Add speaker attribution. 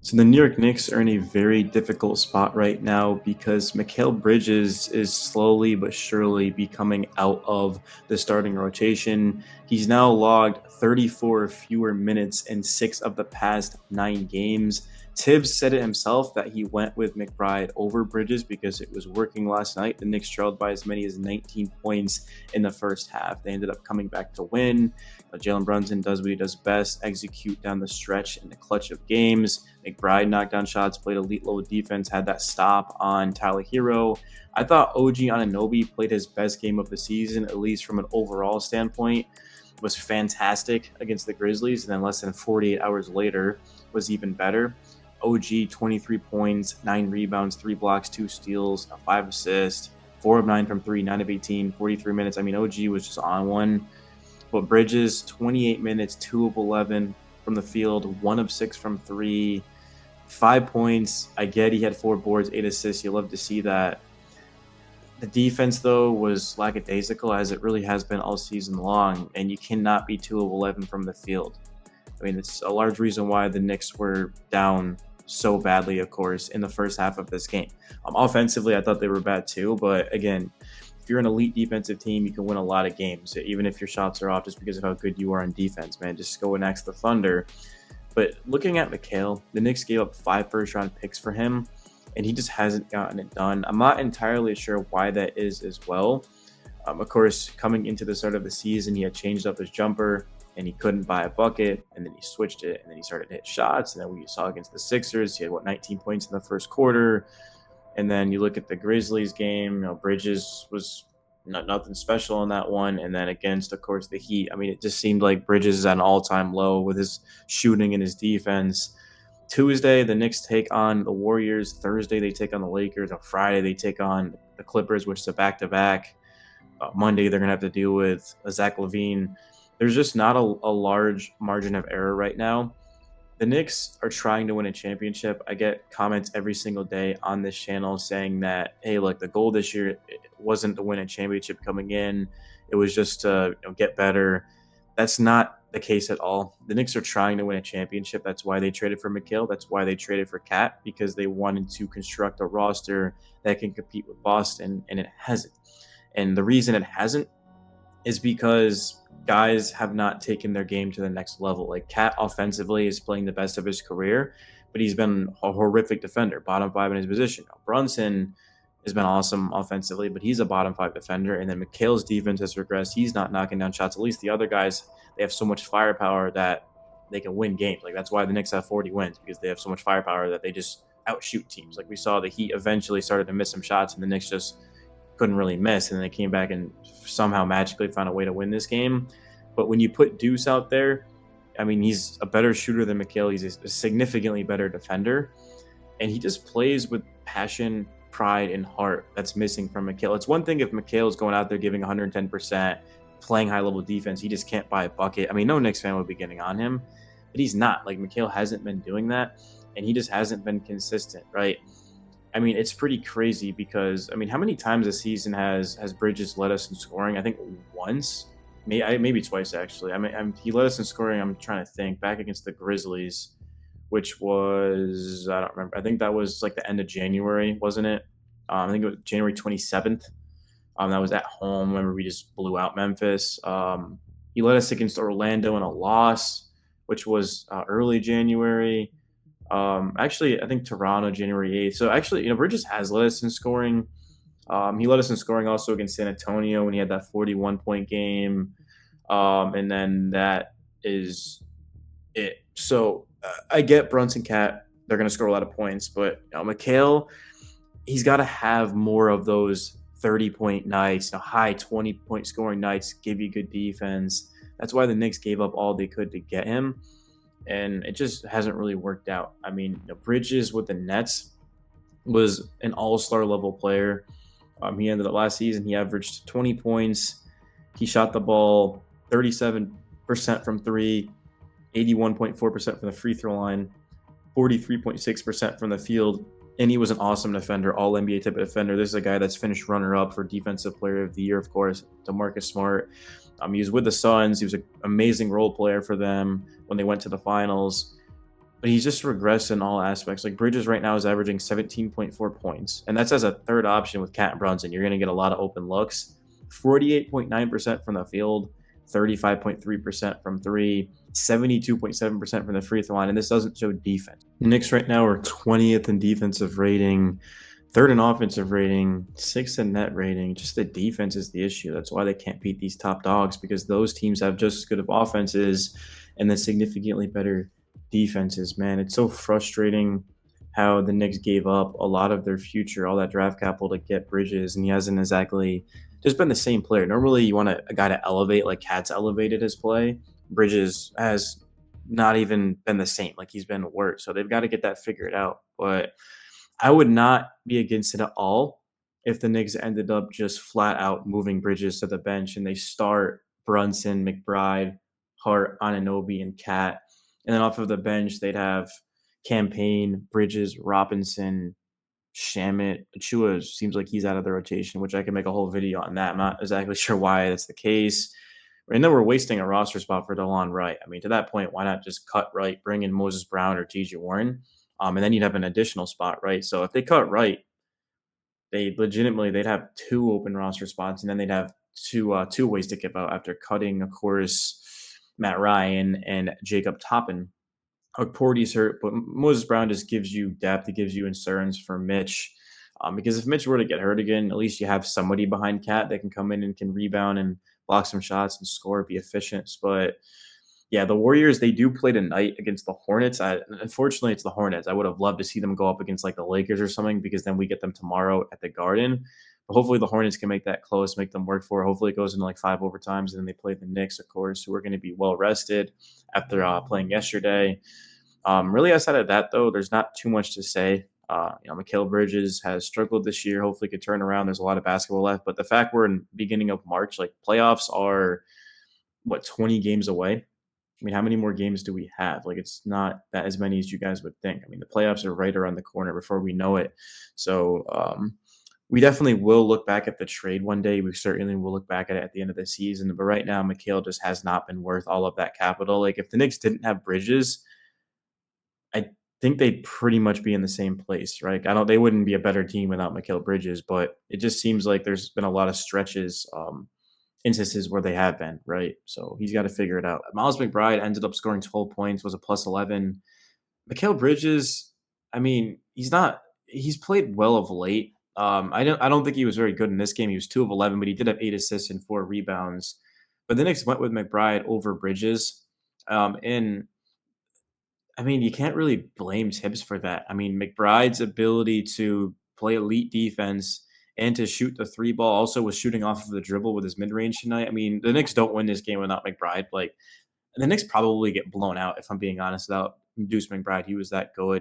Speaker 1: So the New York Knicks are in a very difficult spot right now because Mikal Bridges is slowly but surely becoming out of the starting rotation. He's now logged 34 fewer minutes in 6 of the past 9 games. Tibbs said it himself that he went with McBride over Bridges because it was working last night. The Knicks trailed by as many as 19 points in the first half. They ended up coming back to win. Jalen Brunson does what he does best, execute down the stretch in the clutch of games. McBride knocked down shots, played elite level defense, had that stop on Tyler Hero. I thought OG Anunoby played his best game of the season, at least from an overall standpoint. Was fantastic against the Grizzlies, and then less than 48 hours later was even better. OG 23 points, 9 rebounds, 3 blocks, 2 steals, 5 assists, 4 of 9 from 3, 9 of 18, 43 minutes. I mean, OG was just on one. But Bridges, 28 minutes, 2 of 11 from the field, 1 of 6 from 3, 5 points. I get he had 4 boards, 8 assists. You love to see that. The defense, though, was lackadaisical, as it really has been all season long, and you cannot be 2 of 11 from the field. I mean, it's a large reason why the Knicks were down so badly, of course, in the first half of this game. Offensively, I thought they were bad too, but again, if you're an elite defensive team, you can win a lot of games, even if your shots are off just because of how good you are on defense, man. Just go and ask the Thunder. But looking at Mikal, the Knicks gave up 5 first-round picks for him, and he just hasn't gotten it done. I'm not entirely sure why that is as well. Of course, coming into the start of the season, he had changed up his jumper, and he couldn't buy a bucket, and then he switched it, and then he started to hit shots, and then we saw against the Sixers, he had, 19 points in the first quarter, and then you look at the Grizzlies game, Bridges was nothing special in that one, and then against, of course, the Heat, I mean, it just seemed like Bridges is at an all-time low with his shooting and his defense. Tuesday, the Knicks take on the Warriors. Thursday, they take on the Lakers. On Friday, they take on the Clippers, which is a back-to-back. Monday, they're going to have to deal with Zach LaVine. There's just not a large margin of error right now. The Knicks are trying to win a championship. I get comments every single day on this channel saying that, hey, look, the goal this year wasn't to win a championship coming in. It was just to get better. That's not the case at all. The Knicks are trying to win a championship. That's why they traded for Mikal. That's why they traded for Cat, because they wanted to construct a roster that can compete with Boston, and it hasn't. And the reason it hasn't is because guys have not taken their game to the next level. Like Cat offensively is playing the best of his career, but he's been a horrific defender, bottom 5 in his position. Brunson has been awesome offensively, but he's a bottom 5 defender. And then Mikal's defense has regressed. He's not knocking down shots. At least the other guys, they have so much firepower that they can win games. Like that's why the Knicks have 40 wins, because they have so much firepower that they just outshoot teams. Like we saw the Heat eventually started to miss some shots, and the Knicks just couldn't really miss, and then they came back and somehow magically found a way to win this game. But when you put Deuce out there, I mean, he's a better shooter than Mikal. He's a significantly better defender, and he just plays with passion, pride, and heart that's missing from Mikal. It's one thing if Mikal is going out there giving 110%, playing high-level defense. He just can't buy a bucket. I mean, no Knicks fan would be getting on him, but he's not. Like, Mikal hasn't been doing that, and he just hasn't been consistent, right? I mean, it's pretty crazy because, I mean, how many times this season has Bridges led us in scoring? I think once, maybe twice, actually. I mean, he led us in scoring, I'm trying to think, back against the Grizzlies, which was, I don't remember. I think that was like the end of January, wasn't it? I think it was January 27th. That was at home. Remember, we just blew out Memphis. He led us against Orlando in a loss, which was early January. Actually, I think Toronto, January 8th. So actually, Bridges has led us in scoring. He led us in scoring also against San Antonio when he had that 41-point game. And then that is it. So I get Brunson Cat. They're going to score a lot of points. But Mikal, he's got to have more of those 30-point nights, high 20-point scoring nights, give you good defense. That's why the Knicks gave up all they could to get him. And it just hasn't really worked out. I mean, Bridges with the Nets was an all-star level player. He ended up last season, he averaged 20 points. He shot the ball 37% from 3, 81.4% from the free throw line, 43.6% from the field. And he was an awesome defender, all NBA type of defender. This is a guy that's finished runner-up for Defensive Player of the Year, of course, DeMarcus Smart. He was with the Suns. He was an amazing role player for them when they went to the finals. but he's just regressed in all aspects. Like Bridges right now is averaging 17.4 points, and that's as a third option with Cat and Brunson. You're going to get a lot of open looks. 48.9% from the field, 35.3% from three, 72.7% from the free throw line, and this doesn't show defense. The Knicks right now are 20th in defensive rating, third in offensive rating, sixth in net rating. Just the defense is the issue. That's why they can't beat these top dogs, because those teams have just as good of offenses and then significantly better defenses. Man, it's so frustrating how the Knicks gave up a lot of their future, all that draft capital to get Bridges, and he hasn't exactly just been the same player. Normally, you want a guy to elevate, like Cat's elevated his play. Bridges has not even been the same. Like he's been worse. So they've got to get that figured out. But I would not be against it at all if the Knicks ended up just flat out moving Bridges to the bench and they start Brunson, McBride, Hart, Anunoby, and Cat. And then off of the bench, they'd have Campaign, Bridges, Robinson, Shamit. Achua seems like he's out of the rotation, which I can make a whole video on that. I'm not exactly sure why that's the case. And then we're wasting a roster spot for DeLon Wright. I mean, to that point, why not just cut Wright, bring in Moses Brown or TJ Warren? And then you'd have an additional spot, right? So if they cut Wright, they'd have two open roster spots, and then they'd have two ways to give out after cutting, of course, Matt Ryan and Jacob Toppin. Porty's hurt, but Moses Brown just gives you depth. It gives you insurance for Mitch. Because if Mitch were to get hurt again, at least you have somebody behind Cat that can come in and can rebound and block some shots and score, be efficient. But yeah, the Warriors, they do play tonight against the Hornets. Unfortunately, it's the Hornets. I would have loved to see them go up against like the Lakers or something, because then we get them tomorrow at the Garden. But hopefully the Hornets can make that close, make them work for it. Hopefully it goes into like 5 overtimes, and then they play the Knicks, of course, who are going to be well rested after playing yesterday. Really outside of that, though, there's not too much to say. Mikal Bridges has struggled this year. Hopefully could turn around. There's a lot of basketball left. But the fact we're in beginning of March, like playoffs are, 20 games away? I mean, how many more games do we have? Like, it's not that as many as you guys would think. I mean, the playoffs are right around the corner before we know it. So we definitely will look back at the trade one day. We certainly will look back at it at the end of the season. But right now, Mikal just has not been worth all of that capital. Like, if the Knicks didn't have Bridges, I think they'd pretty much be in the same place, right? They wouldn't be a better team without Mikal Bridges, but it just seems like there's been a lot of stretches, instances where they have been, right? So he's got to figure it out. Miles McBride ended up scoring 12 points, was a plus 11. Mikal Bridges, I mean, he's played well of late. I don't think he was very good in this game. He was 2 of 11, but he did have 8 assists and 4 rebounds. But the Knicks went with McBride over Bridges. And I mean, you can't really blame Tibbs for that. I mean, McBride's ability to play elite defense and to shoot the three ball, also was shooting off of the dribble with his mid range tonight. I mean, the Knicks don't win this game without McBride. Like, the Knicks probably get blown out, if I'm being honest, without Deuce McBride. He was that good.